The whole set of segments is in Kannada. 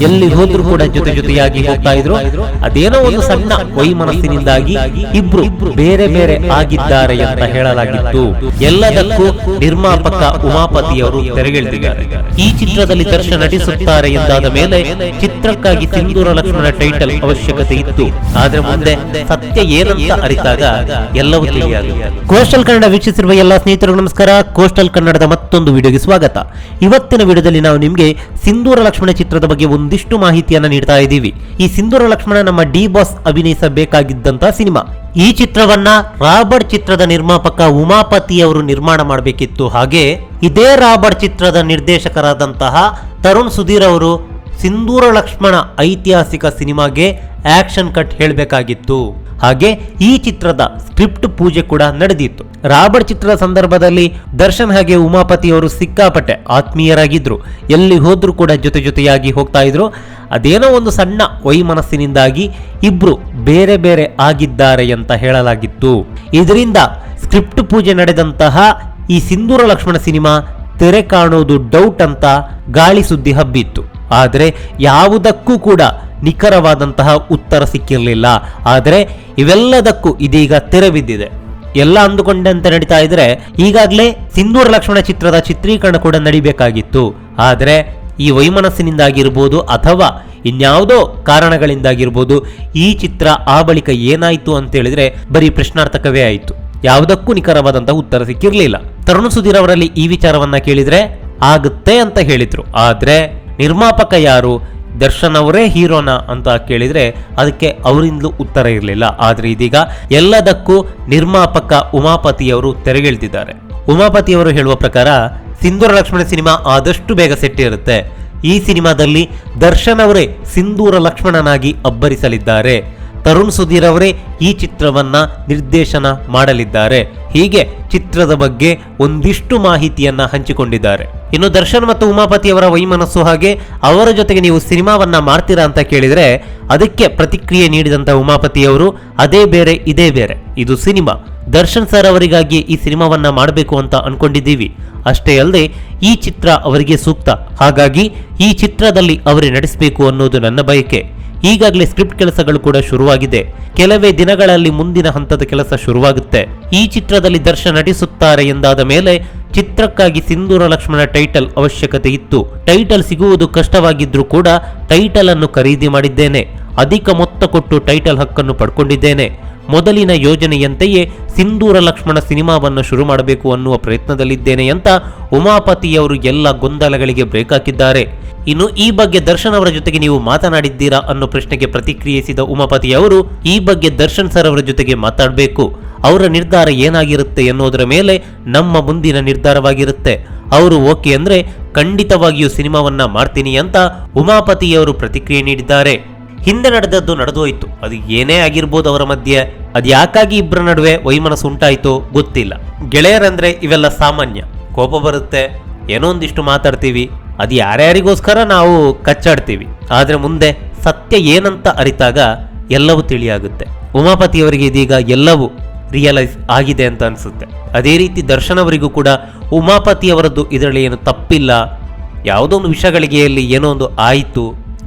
ಎಲ್ಲಿ ಹೋದ್ರೂ ಕೂಡ ಜೊತೆಯಾಗಿ ಹೋಗ್ತಾ ಇದ್ರು. ಅದೇನೋ ಒಂದು ಸಣ್ಣ ವೈಮನಸ್ಸಿನಿಂದಾಗಿ ಇಬ್ರು ಬೇರೆ ಬೇರೆ ಆಗಿದ್ದಾರೆ ಅಂತ ಹೇಳಲಾಗಿತ್ತು. ಎಲ್ಲದಕ್ಕೂ ನಿರ್ಮಾಪಕ ಉಮಾಪತಿಯವರು ತೆರೆಗೆಳೆದಿದ್ದಾರೆ. ಈ ಚಿತ್ರದಲ್ಲಿ ದರ್ಶನ್ ನಟಿಸುತ್ತಾರೆ ಎಂದಾದ ಮೇಲೆ ಚಿತ್ರಕ್ಕಾಗಿ ಸಿಂಧೂರ ಲಕ್ಷ್ಮಣ ಟೈಟಲ್ ಅವಶ್ಯಕತೆ ಇತ್ತು. ಆದ್ರೆ ಮುಂದೆ ಸತ್ಯ ಏನಂತ ಅರಿತಾಗ ಎಲ್ಲವೂ ತಿಳಿಯಾಗಿದೆ. ಕೋಸ್ಟಲ್ ಕನ್ನಡ ವೀಕ್ಷಿಸಿರುವ ಎಲ್ಲ ಸ್ನೇಹಿತರು ನಮಸ್ಕಾರ. ಕೋಸ್ಟಲ್ ಕನ್ನಡದ ಮತ್ತೊಂದು ವಿಡಿಯೋಗೆ ಸ್ವಾಗತ. ಇವತ್ತಿನ ವಿಡಿಯೋದಲ್ಲಿ ನಾವು ನಿಮಗೆ ಸಿಂಧೂರ ಲಕ್ಷ್ಮಣ ಚಿತ್ರದ ಬಗ್ಗೆ ಒಂದಿಷ್ಟು ಮಾಹಿತಿಯನ್ನ ನೀಡ್ತಾ ಇದ್ದೀವಿ. ಈ ಸಿಂಧೂರ ಲಕ್ಷ್ಮಣ ನಮ್ಮ ಡಿ ಬಾಸ್ ಅಭಿನಯಿಸಬೇಕಾಗಿದ್ದಂತಹ ಸಿನಿಮಾ. ಈ ಚಿತ್ರವನ್ನ ರಾಬರ್ಟ್ ಚಿತ್ರದ ನಿರ್ಮಾಪಕ ಉಮಾಪತಿ ಅವರು ನಿರ್ಮಾಣ ಮಾಡಬೇಕಿತ್ತು. ಹಾಗೆ ಇದೇ ರಾಬರ್ಟ್ ಚಿತ್ರದ ನಿರ್ದೇಶಕರಾದಂತಹ ತರುಣ್ ಸುಧೀರ್ ಅವರು ಸಿಂಧೂರ ಲಕ್ಷ್ಮಣ ಐತಿಹಾಸಿಕ ಸಿನಿಮಾಗೆ ಆಕ್ಷನ್ ಕಟ್ ಹೇಳಬೇಕಾಗಿತ್ತು. ಹಾಗೆ ಈ ಚಿತ್ರದ ಸ್ಕ್ರಿಪ್ಟ್ ಪೂಜೆ ಕೂಡ ನಡೆದಿತ್ತು. ರಾಬರ್ಟ್ ಚಿತ್ರದ ಸಂದರ್ಭದಲ್ಲಿ ದರ್ಶನ್ ಹಾಗೆ ಉಮಾಪತಿ ಅವರು ಸಿಕ್ಕಾಪಟ್ಟೆ ಆತ್ಮೀಯರಾಗಿದ್ರು. ಎಲ್ಲಿ ಹೋದ್ರೂ ಕೂಡ ಜೊತೆಯಾಗಿ ಹೋಗ್ತಾ ಇದ್ರು. ಅದೇನೋ ಒಂದು ಸಣ್ಣ ವೈಮನಸ್ಸಿನಿಂದಾಗಿ ಇಬ್ರು ಬೇರೆ ಬೇರೆ ಆಗಿದ್ದಾರೆ ಅಂತ ಹೇಳಲಾಗಿತ್ತು. ಇದರಿಂದ ಸ್ಕ್ರಿಪ್ಟ್ ಪೂಜೆ ನಡೆದಂತಹ ಈ ಸಿಂಧೂರ ಲಕ್ಷ್ಮಣ ಸಿನಿಮಾ ತೆರೆ ಕಾಣುವುದು ಡೌಟ್ ಅಂತ ಗಾಳಿ ಸುದ್ದಿ ಹಬ್ಬಿತ್ತು. ಆದರೆ ಯಾವುದಕ್ಕೂ ಕೂಡ ನಿಖರವಾದಂತಹ ಉತ್ತರ ಸಿಕ್ಕಿರಲಿಲ್ಲ. ಆದರೆ ಇವೆಲ್ಲದಕ್ಕೂ ಇದೀಗ ತೆರೆ ಬಿದ್ದಿದೆ. ಎಲ್ಲ ಅಂದುಕೊಂಡಂತೆ ನಡೀತಾ ಇದ್ರೆ ಈಗಾಗಲೇ ಸಿಂಧೂರ ಲಕ್ಷ್ಮಣ ಚಿತ್ರದ ಚಿತ್ರೀಕರಣ ಕೂಡ ನಡಿಬೇಕಾಗಿತ್ತು. ಆದರೆ ಈ ವೈಮನಸ್ಸಿನಿಂದಾಗಿರ್ಬೋದು ಅಥವಾ ಇನ್ಯಾವುದೋ ಕಾರಣಗಳಿಂದಾಗಿರ್ಬೋದು ಈ ಚಿತ್ರ ಆ ಬಳಿಕ ಏನಾಯ್ತು ಅಂತ ಹೇಳಿದ್ರೆ ಬರೀ ಪ್ರಶ್ನಾರ್ಥಕವೇ ಆಯಿತು. ಯಾವುದಕ್ಕೂ ನಿಖರವಾದಂತಹ ಉತ್ತರ ಸಿಕ್ಕಿರಲಿಲ್ಲ. ತರುಣ್ ಸುಧೀರ್ ಅವರಲ್ಲಿ ಈ ವಿಚಾರವನ್ನ ಕೇಳಿದ್ರೆ ಆಗುತ್ತೆ ಅಂತ ಹೇಳಿದ್ರು. ಆದ್ರೆ ನಿರ್ಮಾಪಕ ಯಾರು, ದರ್ಶನ್ ಅವರೇ ಹೀರೋನಾ ಅಂತ ಕೇಳಿದ್ರೆ ಅದಕ್ಕೆ ಅವರಿಂದಲೂ ಉತ್ತರ ಇರಲಿಲ್ಲ. ಆದ್ರೆ ಇದೀಗ ಎಲ್ಲದಕ್ಕೂ ನಿರ್ಮಾಪಕ ಉಮಾಪತಿಯವರು ತೆರೆಗೆಳೆದಿದ್ದಾರೆ. ಉಮಾಪತಿಯವರು ಹೇಳುವ ಪ್ರಕಾರ ಸಿಂಧೂರ ಲಕ್ಷ್ಮಣ ಸಿನಿಮಾ ಆದಷ್ಟು ಬೇಗ ಸೆಟ್ ಇರುತ್ತೆ. ಈ ಸಿನಿಮಾದಲ್ಲಿ ದರ್ಶನ್ ಅವರೇ ಸಿಂಧೂರ ಲಕ್ಷ್ಮಣನಾಗಿ ಅಬ್ಬರಿಸಲಿದ್ದಾರೆ. ತರುಣ್ ಸುಧೀರ್ ಅವರೇ ಈ ಚಿತ್ರವನ್ನ ನಿರ್ದೇಶನ ಮಾಡಲಿದ್ದಾರೆ. ಹೀಗೆ ಚಿತ್ರದ ಬಗ್ಗೆ ಒಂದಿಷ್ಟು ಮಾಹಿತಿಯನ್ನ ಹಂಚಿಕೊಂಡಿದ್ದಾರೆ. ಇನ್ನು ದರ್ಶನ್ ಮತ್ತು ಉಮಾಪತಿ ಅವರ ವೈಮನಸ್ಸು ಹಾಗೆ ಅವರ ಜೊತೆಗೆ ನೀವು ಸಿನಿಮಾವನ್ನ ಮಾಡ್ತೀರಾ ಅಂತ ಕೇಳಿದ್ರೆ ಅದಕ್ಕೆ ಪ್ರತಿಕ್ರಿಯೆ ನೀಡಿದಂತ ಉಮಾಪತಿ ಅವರು ಅದೇ ಬೇರೆ ಇದೇ ಬೇರೆ, ಇದು ಸಿನಿಮಾ. ದರ್ಶನ್ ಸರ್ ಅವರಿಗಾಗಿ ಈ ಸಿನಿಮಾವನ್ನ ಮಾಡಬೇಕು ಅಂತ ಅನ್ಕೊಂಡಿದ್ದೀವಿ. ಅಷ್ಟೇ ಅಲ್ಲದೆ ಈ ಚಿತ್ರ ಅವರಿಗೆ ಸೂಕ್ತ. ಹಾಗಾಗಿ ಈ ಚಿತ್ರದಲ್ಲಿ ಅವರೇ ನಡೆಸಬೇಕು ಅನ್ನೋದು ನನ್ನ ಬಯಕೆ. ಈಗಾಗಲೇ ಸ್ಕ್ರಿಪ್ಟ್ ಕೆಲಸಗಳು ಕೂಡ ಶುರುವಾಗಿದೆ. ಕೆಲವೇ ದಿನಗಳಲ್ಲಿ ಮುಂದಿನ ಹಂತದ ಕೆಲಸ ಶುರುವಾಗುತ್ತೆ. ಈ ಚಿತ್ರದಲ್ಲಿ ದರ್ಶನ್ ನಟಿಸುತ್ತಾರೆ ಎಂದಾದ ಮೇಲೆ ಚಿತ್ರಕ್ಕಾಗಿ ಸಿಂಧೂರ ಲಕ್ಷ್ಮಣ ಟೈಟಲ್ ಅವಶ್ಯಕತೆ ಇತ್ತು. ಟೈಟಲ್ ಸಿಗುವುದು ಕಷ್ಟವಾಗಿದ್ರೂ ಕೂಡ ಟೈಟಲ್ ಅನ್ನು ಖರೀದಿ ಮಾಡಿದ್ದೇನೆ. ಅಧಿಕ ಮೊತ್ತ ಕೊಟ್ಟು ಟೈಟಲ್ ಹಕ್ಕನ್ನು ಪಡ್ಕೊಂಡಿದ್ದೇನೆ. ಮೊದಲಿನ ಯೋಜನೆಯಂತೆಯೇ ಸಿಂಧೂರ ಲಕ್ಷ್ಮಣ ಸಿನಿಮಾವನ್ನು ಶುರು ಮಾಡಬೇಕು ಅನ್ನುವ ಪ್ರಯತ್ನದಲ್ಲಿದ್ದೇನೆ ಅಂತ ಉಮಾಪತಿಯವರು ಎಲ್ಲ ಗೊಂದಲಗಳಿಗೆ ಬ್ರೇಕ್ ಹಾಕಿದ್ದಾರೆ. ಇನ್ನು ಈ ಬಗ್ಗೆ ದರ್ಶನ್ ಅವರ ಜೊತೆಗೆ ನೀವು ಮಾತನಾಡಿದ್ದೀರಾ ಅನ್ನೋ ಪ್ರಶ್ನೆಗೆ ಪ್ರತಿಕ್ರಿಯಿಸಿದ ಉಮಾಪತಿ ಅವರು ಈ ಬಗ್ಗೆ ದರ್ಶನ್ ಸರ್ ಅವರ ಜೊತೆಗೆ ಮಾತಾಡಬೇಕು. ಅವರ ನಿರ್ಧಾರ ಏನಾಗಿರುತ್ತೆ ಎನ್ನುವುದರ ಮೇಲೆ ನಮ್ಮ ಮುಂದಿನ ನಿರ್ಧಾರವಾಗಿರುತ್ತೆ. ಅವರು ಓಕೆ ಅಂದ್ರೆ ಖಂಡಿತವಾಗಿಯೂ ಸಿನಿಮಾವನ್ನ ಮಾಡ್ತೀನಿ ಅಂತ ಉಮಾಪತಿಯವರು ಪ್ರತಿಕ್ರಿಯೆ ನೀಡಿದ್ದಾರೆ. ಹಿಂದೆ ನಡೆದದ್ದು ನಡೆದೋಯ್ತು. ಅದು ಏನೇ ಆಗಿರ್ಬೋದು ಅವರ ಮಧ್ಯೆ. ಅದು ಯಾಕಾಗಿ ಇಬ್ಬರ ನಡುವೆ ವೈಮನಸ್ಸು ಉಂಟಾಯಿತೋ ಗೊತ್ತಿಲ್ಲ. ಗೆಳೆಯರಂದ್ರೆ ಇವೆಲ್ಲ ಸಾಮಾನ್ಯ. ಕೋಪ ಬರುತ್ತೆ, ಏನೋ ಒಂದಿಷ್ಟು ಮಾತಾಡ್ತೀವಿ, ಅದು ಯಾರ್ಯಾರಿಗೋಸ್ಕರ ನಾವು ಕಚ್ಚಾಡ್ತೀವಿ. ಆದ್ರೆ ಮುಂದೆ ಸತ್ಯ ಏನಂತ ಅರಿತಾಗ ಎಲ್ಲವೂ ತಿಳಿಯಾಗುತ್ತೆ. ಉಮಾಪತಿಯವರಿಗೆ ಇದೀಗ ಎಲ್ಲವೂ ರಿಯಲೈಸ್ ಆಗಿದೆ ಅಂತ ಅನಿಸುತ್ತೆ. ಅದೇ ರೀತಿ ದರ್ಶನ್ ಅವರಿಗೂ ಕೂಡ ಉಮಾಪತಿಯವರದ್ದು ಇದರಲ್ಲಿ ಏನು ತಪ್ಪಿಲ್ಲ, ಯಾವುದೋ ಒಂದು ವಿಷಯಗಳಿಗೆ ಏನೋ ಒಂದು ಆಯಿತು,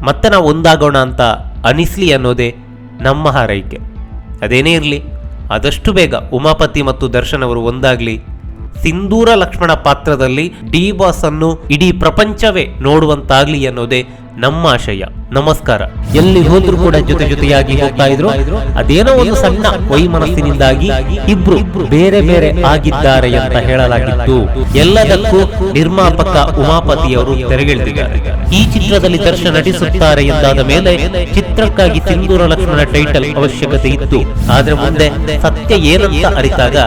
ಮತ್ತೆ ನಾವು ಒಂದಾಗೋಣ ಅಂತ ಅನಿಸ್ಲಿ ಅನ್ನೋದೇ ನಮ್ಮ ಹಾರೈಕೆ. ಅದೇನೇ ಇರಲಿ, ಆದಷ್ಟು ಬೇಗ ಉಮಾಪತಿ ಮತ್ತು ದರ್ಶನ್ ಅವರು ಒಂದಾಗ್ಲಿ. ಸಿಂಧೂರ ಲಕ್ಷ್ಮಣ ಪಾತ್ರದಲ್ಲಿ ಡಿ ಬಾಸ್ ಅನ್ನು ಇಡೀ ಪ್ರಪಂಚವೇ ನೋಡುವಂತಾಗ್ಲಿ ಅನ್ನೋದೇ ನಮ್ಮ ಆಶಯ. ನಮಸ್ಕಾರ. ಎಲ್ಲಿ ಹೋದ್ರೂ ಕೂಡ ಜೊತೆಯಾಗಿ ಹೋಗ್ತಾ ಇದ್ರು. ಅದೇನೋ ಒಂದು ಸಣ್ಣ ವೈಮನಸ್ಸಿನಿಂದಾಗಿ ಇಬ್ರು ಬೇರೆ ಬೇರೆ ಆಗಿದ್ದಾರೆ ಅಂತ ಹೇಳಲಾಗಿತ್ತು. ಎಲ್ಲದಕ್ಕೂ ನಿರ್ಮಾಪಕ ಉಮಾಪತಿಯವರು ತೆರೆಗೆಳೆದಿದ್ದಾರೆ. ಈ ಚಿತ್ರದಲ್ಲಿ ದರ್ಶನ್ ನಟಿಸುತ್ತಾರೆ ಎಂದಾದ ಮೇಲೆ ಚಿತ್ರಕ್ಕಾಗಿ ಸಿಂಧೂರ ಲಕ್ಷ್ಮಣ ಟೈಟಲ್ ಅವಶ್ಯಕತೆ ಇತ್ತು. ಆದ್ರೆ ಮುಂದೆ ಸತ್ಯ ಏನಂತ ಅರಿತಾಗ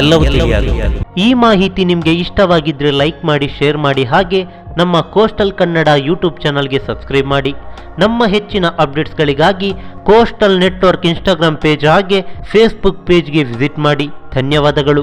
ಎಲ್ಲವೂ ತಿಳಿಯಾಗಿದೆ. ಈ ಮಾಹಿತಿ ನಿಮ್ಗೆ ಇಷ್ಟವಾಗಿದ್ರೆ ಲೈಕ್ ಮಾಡಿ, ಶೇರ್ ಮಾಡಿ. ಹಾಗೆ ನಮ್ಮ ಕೋಸ್ಟಲ್ ಕನ್ನಡ ಯೂಟ್ಯೂಬ್ ಚಾನಲ್ಗೆ ಸಬ್ಸ್ಕ್ರೈಬ್ ಮಾಡಿ. ನಮ್ಮ ಹೆಚ್ಚಿನ ಅಪ್ಡೇಟ್ಸ್ಗಳಿಗಾಗಿ ಕೋಸ್ಟಲ್ ನೆಟ್ವರ್ಕ್ ಇನ್ಸ್ಟಾಗ್ರಾಮ್ ಪೇಜ್ ಹಾಗೆ ಫೇಸ್ಬುಕ್ ಪೇಜ್ಗೆ ವಿಸಿಟ್ ಮಾಡಿ. ಧನ್ಯವಾದಗಳು.